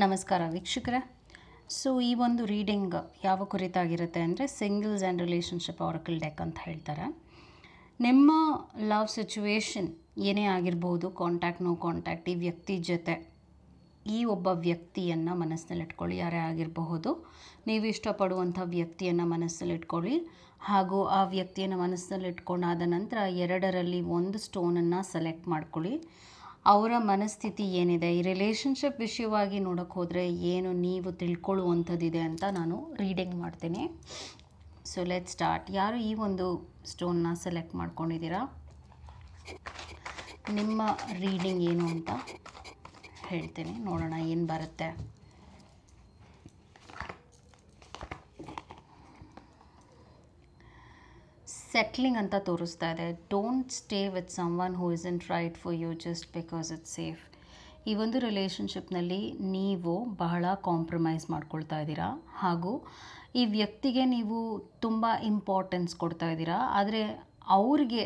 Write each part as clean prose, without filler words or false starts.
ನಮಸ್ಕಾರ ವೀಕ್ಷಕರೇ. ಸೊ ಈ ಒಂದು ರೀಡಿಂಗ್ ಯಾವ ಕುರಿತಾಗಿರುತ್ತೆ ಅಂದರೆ ಸಿಂಗಲ್ಸ್ ಆ್ಯಂಡ್ ರಿಲೇಷನ್ಶಿಪ್ ಆರಕಲ್ ಡೆಕ್ ಅಂತ ಹೇಳ್ತಾರೆ. ನಿಮ್ಮ ಲವ್ ಸಿಚುವೇಶನ್ ಏನೇ ಆಗಿರ್ಬೋದು, ಕಾಂಟ್ಯಾಕ್ಟ್ ನೋ ಕಾಂಟ್ಯಾಕ್ಟ್, ಈ ವ್ಯಕ್ತಿ ಜೊತೆ ಈ ಒಬ್ಬ ವ್ಯಕ್ತಿಯನ್ನು ಮನಸ್ಸಿನಲ್ಲಿಟ್ಕೊಳ್ಳಿ. ಯಾರೇ ಆಗಿರಬಹುದು, ನೀವು ಇಷ್ಟಪಡುವಂಥ ವ್ಯಕ್ತಿಯನ್ನು ಮನಸ್ಸಲ್ಲಿಟ್ಕೊಳ್ಳಿ. ಹಾಗೂ ಆ ವ್ಯಕ್ತಿಯನ್ನು ಮನಸ್ಸಿನಲ್ಲಿಟ್ಕೊಂಡಾದ ನಂತರ ಎರಡರಲ್ಲಿ ಒಂದು ಸ್ಟೋನನ್ನು ಸೆಲೆಕ್ಟ್ ಮಾಡ್ಕೊಳ್ಳಿ. ಅವರ ಮನಸ್ಥಿತಿ ಏನಿದೆ, ಈ ರಿಲೇಷನ್ಶಿಪ್ ವಿಷಯವಾಗಿ ನೋಡೋಕ್ಕೆ ಹೋದರೆ ಏನು ನೀವು ತಿಳ್ಕೊಳ್ಳುವಂಥದ್ದಿದೆ ಅಂತ ನಾನು ರೀಡಿಂಗ್ ಮಾಡ್ತೀನಿ. So let start. ಯಾರು ಈ ಒಂದು ಸ್ಟೋನ್ನ ಸೆಲೆಕ್ಟ್ ಮಾಡ್ಕೊಂಡಿದ್ದೀರಾ, ನಿಮ್ಮ ರೀಡಿಂಗ್ ಏನು ಅಂತ ಹೇಳ್ತೀನಿ, ನೋಡೋಣ ಏನು ಬರುತ್ತೆ. ಸೆಟ್ಲಿಂಗ್ ಅಂತ ತೋರಿಸ್ತಾ ಇದೆ. Don't stay with someone who isn't right for you just because it's safe. ಈ ಒಂದು ರಿಲೇಷನ್ಶಿಪ್ನಲ್ಲಿ ನೀವು ಬಹಳ ಕಾಂಪ್ರಮೈಸ್ ಮಾಡ್ಕೊಳ್ತಾ ಇದ್ದೀರಾ. ಹಾಗೂ ಈ ವ್ಯಕ್ತಿಗೆ ನೀವು ತುಂಬ ಇಂಪಾರ್ಟೆನ್ಸ್ ಕೊಡ್ತಾ ಇದ್ದೀರಾ. ಆದರೆ ಅವ್ರಿಗೆ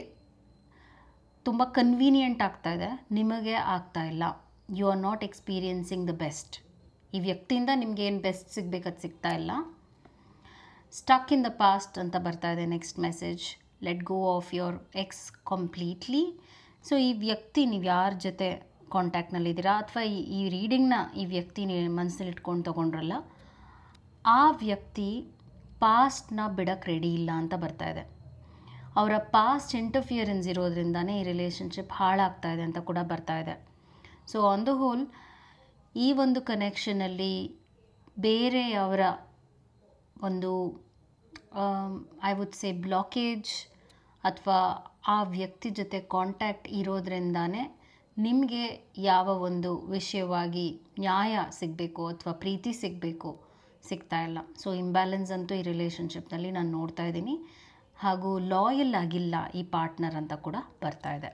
ತುಂಬ ಕನ್ವೀನಿಯೆಂಟ್ ಆಗ್ತಾ ಇದೆ, ನಿಮಗೆ ಆಗ್ತಾ ಇಲ್ಲ. You are not experiencing the best. ಈ ವ್ಯಕ್ತಿಯಿಂದ ನಿಮಗೆ ಏನು ಬೆಸ್ಟ್ ಸಿಗಬೇಕದು ಸಿಗ್ತಾ ಇಲ್ಲ. ಸ್ಟಕ್ ಇನ್ ದ ಪಾಸ್ಟ್ ಅಂತ ಬರ್ತಾ ಇದೆ. Next message, let go of your X completely. So ಈ ವ್ಯಕ್ತಿ ನೀವು ಯಾರ ಜೊತೆ ಕಾಂಟ್ಯಾಕ್ಟ್ನಲ್ಲಿದ್ದೀರಾ ಅಥವಾ ಈ ರೀಡಿಂಗ್ನ ಈ ವ್ಯಕ್ತಿ ಮನಸ್ಸಲ್ಲಿ ಇಟ್ಕೊಂಡು ತೊಗೊಂಡ್ರಲ್ಲ, ಆ ವ್ಯಕ್ತಿ ಪಾಸ್ಟ್ನ ಬಿಡೋಕ್ಕೆ ರೆಡಿ ಇಲ್ಲ ಅಂತ ಬರ್ತಾ ಇದೆ. ಅವರ ಪಾಸ್ಟ್ ಇಂಟರ್ಫಿಯರೆನ್ಸ್ ಇರೋದ್ರಿಂದನೇ ಈ ರಿಲೇಷನ್ಶಿಪ್ ಹಾಳಾಗ್ತಾ ಇದೆ ಅಂತ ಕೂಡ ಬರ್ತಾ ಇದೆ. ಸೊ ಆನ್ ದ ಹೋಲ್ ಈ ಒಂದು ಕನೆಕ್ಷನಲ್ಲಿ ಬೇರೆಯವರ ಒಂದು ಐ ವುಡ್ ಸೇ ಬ್ಲಾಕೇಜ್ ಅಥವಾ ಆ ವ್ಯಕ್ತಿ ಜೊತೆ ಕಾಂಟ್ಯಾಕ್ಟ್ ಇರೋದ್ರಿಂದಾನೇ ನಿಮಗೆ ಯಾವ ಒಂದು ವಿಷಯವಾಗಿ ನ್ಯಾಯ ಸಿಗಬೇಕು ಅಥವಾ ಪ್ರೀತಿ ಸಿಗಬೇಕು ಸಿಗ್ತಾ ಇಲ್ಲ. ಸೊ ಇಂಬ್ಯಾಲೆನ್ಸ್ ಅಂತೂ ಈ ರಿಲೇಷನ್ಶಿಪ್ನಲ್ಲಿ ನಾನು ನೋಡ್ತಾ ಇದ್ದೀನಿ. ಹಾಗೂ ಲಾಯಲ್ ಆಗಿಲ್ಲ ಈ ಪಾರ್ಟ್ನರ್ ಅಂತ ಕೂಡ ಬರ್ತಾ ಇದೆ.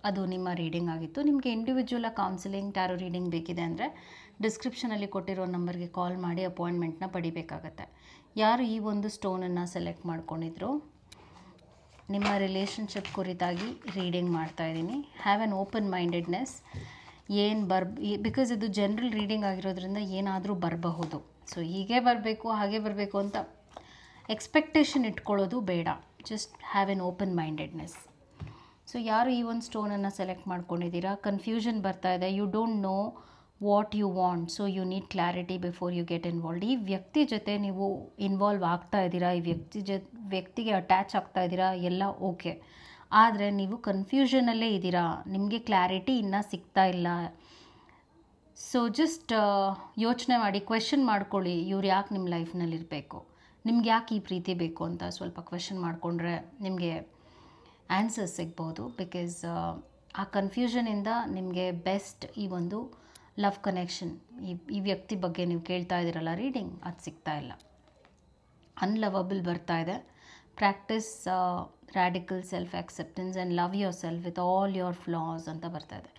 ಅದು ನಿಮ್ಮ ರೀಡಿಂಗ್ ಆಗಿತ್ತು. ನಿಮಗೆ ಇಂಡಿವಿಜುವಲ್ ಕೌನ್ಸಿಲಿಂಗ್ ಟ್ಯಾರೋ ರೀಡಿಂಗ್ ಬೇಕಿದೆ ಅಂದರೆ ಡಿಸ್ಕ್ರಿಪ್ಷನಲ್ಲಿ ಕೊಟ್ಟಿರೋ ನಂಬರ್ಗೆ ಕಾಲ್ ಮಾಡಿ ಅಪಾಯಿಂಟ್ಮೆಂಟ್ನ ಪಡಿಬೇಕಾಗತ್ತೆ. ಯಾರು ಈ ಒಂದು ಸ್ಟೋನನ್ನು ಸೆಲೆಕ್ಟ್ ಮಾಡ್ಕೊಂಡಿದ್ರು, ನಿಮ್ಮ ರಿಲೇಷನ್ಶಿಪ್ ಕುರಿತಾಗಿ ರೀಡಿಂಗ್ ಮಾಡ್ತಾಯಿದ್ದೀನಿ. Have an open mindedness. Because ಇದು ಜನರಲ್ ರೀಡಿಂಗ್ ಆಗಿರೋದ್ರಿಂದ ಏನಾದರೂ ಬರಬಹುದು. ಸೊ ಹೀಗೆ ಬರಬೇಕು ಹಾಗೆ ಬರಬೇಕು ಅಂತ ಎಕ್ಸ್ಪೆಕ್ಟೇಷನ್ ಇಟ್ಕೊಳ್ಳೋದು ಬೇಡ. Just have an open mindedness. So ಯಾರು ಈ ಒಂದು ಸ್ಟೋನನ್ನು ಸೆಲೆಕ್ಟ್ ಮಾಡ್ಕೊಂಡಿದ್ದೀರಾ, ಕನ್ಫ್ಯೂಷನ್ ಬರ್ತಾ ಇದೆ. You don't know what you want, so you need clarity before you get involved. ಈ ವ್ಯಕ್ತಿ ಜೊತೆ ನೀವು ಇನ್ವಾಲ್ವ್ ಆಗ್ತಾ ಇದ್ದೀರಾ, ಈ ವ್ಯಕ್ತಿಗೆ ಅಟ್ಯಾಚ್ ಆಗ್ತಾ ಇದ್ದೀರಾ, ಎಲ್ಲ ಓಕೆ. ಆದರೆ ನೀವು ಕನ್ಫ್ಯೂಷನಲ್ಲೇ ಇದ್ದೀರಾ, ನಿಮಗೆ ಕ್ಲಾರಿಟಿ ಇನ್ನೂ ಸಿಗ್ತಾ ಇಲ್ಲ. ಸೊ ಜಸ್ಟ್ ಯೋಚನೆ ಮಾಡಿ, ಕ್ವೆಶನ್ ಮಾಡ್ಕೊಳ್ಳಿ, ಇವ್ರು ಯಾಕೆ ನಿಮ್ಮ ಲೈಫ್ನಲ್ಲಿರಬೇಕು, ನಿಮ್ಗೆ ಯಾಕೆ ಈ ಪ್ರೀತಿ ಬೇಕು ಅಂತ ಸ್ವಲ್ಪ ಕ್ವೆಶನ್ ಮಾಡಿಕೊಂಡ್ರೆ ನಿಮಗೆ ಆನ್ಸರ್ ಸಿಗ್ಬೋದು. ಬಿಕಾಸ್ ಆ ಕನ್ಫ್ಯೂಷನಿಂದ ನಿಮಗೆ ಬೆಸ್ಟ್ ಈ ಒಂದು ಲವ್ ಕನೆಕ್ಷನ್, ಈ ವ್ಯಕ್ತಿ ಬಗ್ಗೆ ನೀವು ಕೇಳ್ತಾ ಇದ್ದೀರಲ್ಲ ರೀಡಿಂಗ್, ಅದು ಸಿಗ್ತಾ ಇಲ್ಲ. ಅನ್ಲವಬಲ್ ಬರ್ತಾ ಇದೆ. Practice radical self acceptance and love your self with all your flaws ಅಂತ ಬರ್ತಾ ಇದೆ.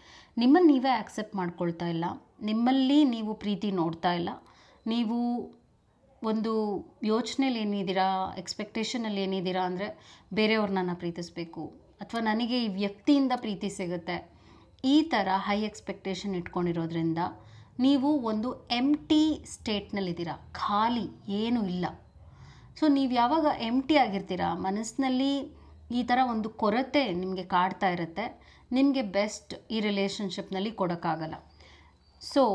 ನಿಮ್ಮನ್ನು ನೀವೇ ಆಕ್ಸೆಪ್ಟ್ ಮಾಡ್ಕೊಳ್ತಾ ಇಲ್ಲ, ನಿಮ್ಮಲ್ಲಿ ನೀವು ಪ್ರೀತಿ ನೋಡ್ತಾ ಇಲ್ಲ. ನೀವು ಒಂದು ಯೋಚನೆಯಲ್ಲಿ ಏನಿದ್ದೀರಾ, ಎಕ್ಸ್ಪೆಕ್ಟೇಷನಲ್ಲಿ ಏನಿದ್ದೀರಾ ಅಂದರೆ ಬೇರೆಯವ್ರನ್ನ ಪ್ರೀತಿಸಬೇಕು ಅಥವಾ ನನಗೆ ಈ ವ್ಯಕ್ತಿಯಿಂದ ಪ್ರೀತಿ ಸಿಗುತ್ತೆ, ಈ ಥರ ಹೈ ಎಕ್ಸ್ಪೆಕ್ಟೇಷನ್ ಇಟ್ಕೊಂಡಿರೋದ್ರಿಂದ ನೀವು ಒಂದು ಎಂಟಿ ಸ್ಟೇಟ್ನಲ್ಲಿದ್ದೀರಾ, ಖಾಲಿ ಏನೂ ಇಲ್ಲ. ಸೊ ನೀವು ಯಾವಾಗ ಎಂಟಿ ಆಗಿರ್ತೀರಾ, ಮನಸ್ಸಿನಲ್ಲಿ ಈ ಥರ ಒಂದು ಕೊರತೆ ನಿಮಗೆ ಕಾಡ್ತಾ ಇರುತ್ತೆ, ನಿಮಗೆ ಬೆಸ್ಟ್ ಈ ರಿಲೇಷನ್ಶಿಪ್ನಲ್ಲಿ ಕೊಡೋಕ್ಕಾಗಲ್ಲ. ಸೊ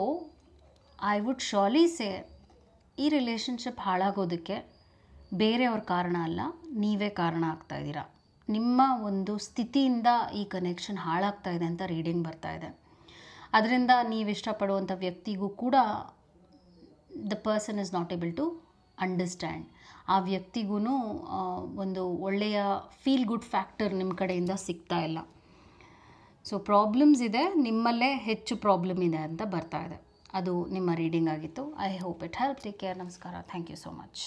ಐ ವುಡ್ ಶಾಲಿ ಸೇ, ಈ ರಿಲೇಷನ್ಶಿಪ್ ಹಾಳಾಗೋದಕ್ಕೆ ಬೇರೆಯವ್ರ ಕಾರಣ ಅಲ್ಲ, ನೀವೇ ಕಾರಣ ಆಗ್ತಾಯಿದ್ದೀರಾ. ನಿಮ್ಮ ಒಂದು ಸ್ಥಿತಿಯಿಂದ ಈ ಕನೆಕ್ಷನ್ ಹಾಳಾಗ್ತಾ ಇದೆ ಅಂತ ರೀಡಿಂಗ್ ಬರ್ತಾ ಇದೆ. ಅದರಿಂದ ನೀವು ಇಷ್ಟಪಡುವಂಥ ವ್ಯಕ್ತಿಗೂ ಕೂಡ the person is not able to understand. ಆ ವ್ಯಕ್ತಿಗೂ ಒಂದು ಒಳ್ಳೆಯ ಫೀಲ್ ಗುಡ್ ಫ್ಯಾಕ್ಟರ್ ನಿಮ್ಮ ಕಡೆಯಿಂದ ಸಿಗ್ತಾ ಇಲ್ಲ. ಸೊ ಪ್ರಾಬ್ಲಮ್ಸ್ ಇದೆ, ನಿಮ್ಮಲ್ಲೇ ಹೆಚ್ಚು ಪ್ರಾಬ್ಲಮ್ ಇದೆ ಅಂತ ಬರ್ತಾ ಇದೆ. ಅದು ನಿಮ್ಮ ರೀಡಿಂಗ್ ಆಗಿತ್ತು. I hope it help. Take care. ನಮಸ್ಕಾರ. Thank you so much.